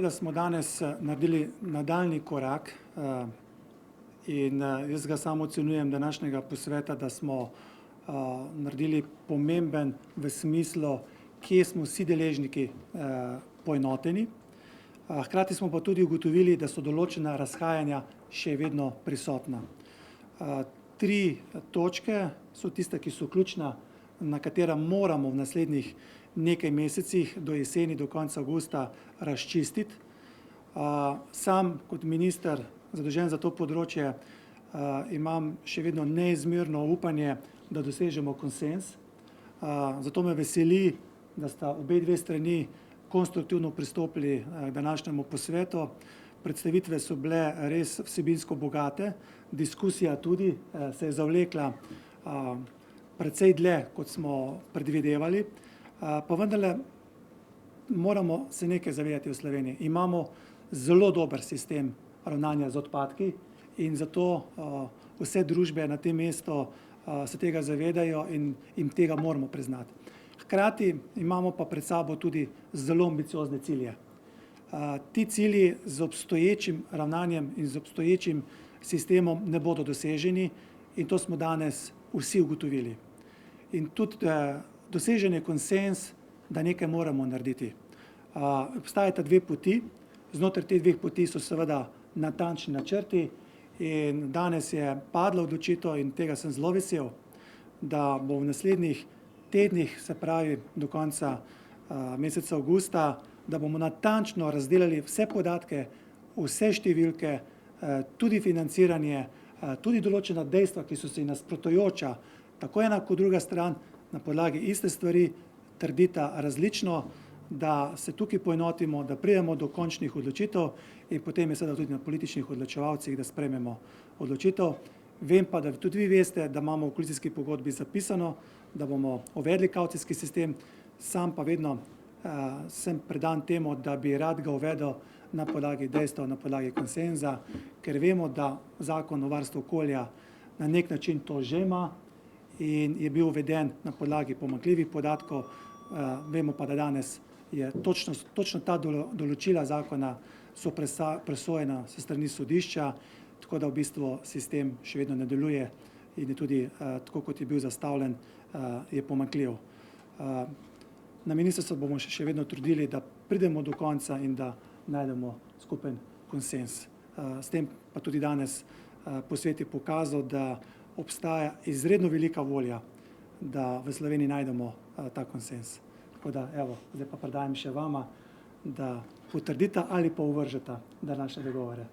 Da smo danes naredili nadaljnji korak in jaz ga samo ocenjujem današnjega posveta, da smo naredili pomemben v smislu, kje smo vsi deležniki poenoteni. Hkrati smo pa tudi ugotovili, da so določena razhajanja še vedno prisotna. 3 točke so tiste, ki so ključna, na katera moramo v naslednjih nekaj mesecih do jeseni, do konca avgusta razčistiti. Sam kot minister, zadolžen za to področje, imam še vedno neizmerno upanje, da dosežemo konsenz. Zato me veseli, da sta obe strani konstruktivno pristopili k današnjemu posvetu. Predstavitve so bile res vsebinsko bogate, diskusija tudi se je zavlekla precej dlje, kot smo predvidevali. Pa vendarle moramo se nekaj zavedati v Sloveniji. Imamo zelo dober sistem ravnanja z odpadki in zato vse družbe na tem mestu se tega zavedajo in jim tega moramo priznati. Hkrati imamo pa pred sabo tudi zelo ambiciozne cilje. Ti cilji z obstoječim ravnanjem in z obstoječim sistemom ne bodo doseženi in to smo danes vsi ugotovili. In tudi dosežen je konsenz, da nekaj moramo narediti. Obstajata 2 poti, znotraj teh 2 poti so seveda natančni načrti in danes je padla odločitev in tega sem zelo vesel, da bo v naslednjih tednih, se pravi do konca meseca avgusta, da bomo natančno razdelali vse podatke, vse številke, tudi financiranje, tudi določena dejstva, ki so si nasprotujoča, tako ena kot druga stran na podlagi iste stvari trdita različno, da se tukaj poenotimo, da pridemo do končnih odločitev in potem je seveda tudi na političnih odločevalcih, da sprejmemo odločitev. Vem pa, da tudi vi veste, da imamo v koalicijski pogodbi zapisano, da bomo uvedli kavcijski sistem, sam pa vedno sem predan temu, da bi rad ga uvedel na podlagi dejstev, na podlagi konsenza, ker vemo, da Zakon o varstvu okolja na nek način to že ima in je bil uveden na podlagi pomanjkljivih podatkov, vemo pa, da danes je točno ta določila zakona so presojena s strani sodišča, tako da v bistvu sistem še vedno ne deluje in je tudi, tako kot je bil zastavljen, je pomanjkljiv. Na ministrstvu bomo še vedno trudili, da pridemo do konca in da najdemo skupen konsenz. S tem pa tudi danes posvet je pokazal, da obstaja izredno velika volja, da v Sloveniji najdemo ta konsenz. Tako da, evo, zdaj pa predajam še vama, da potrdita ali pa ovržeta današnje dogovore.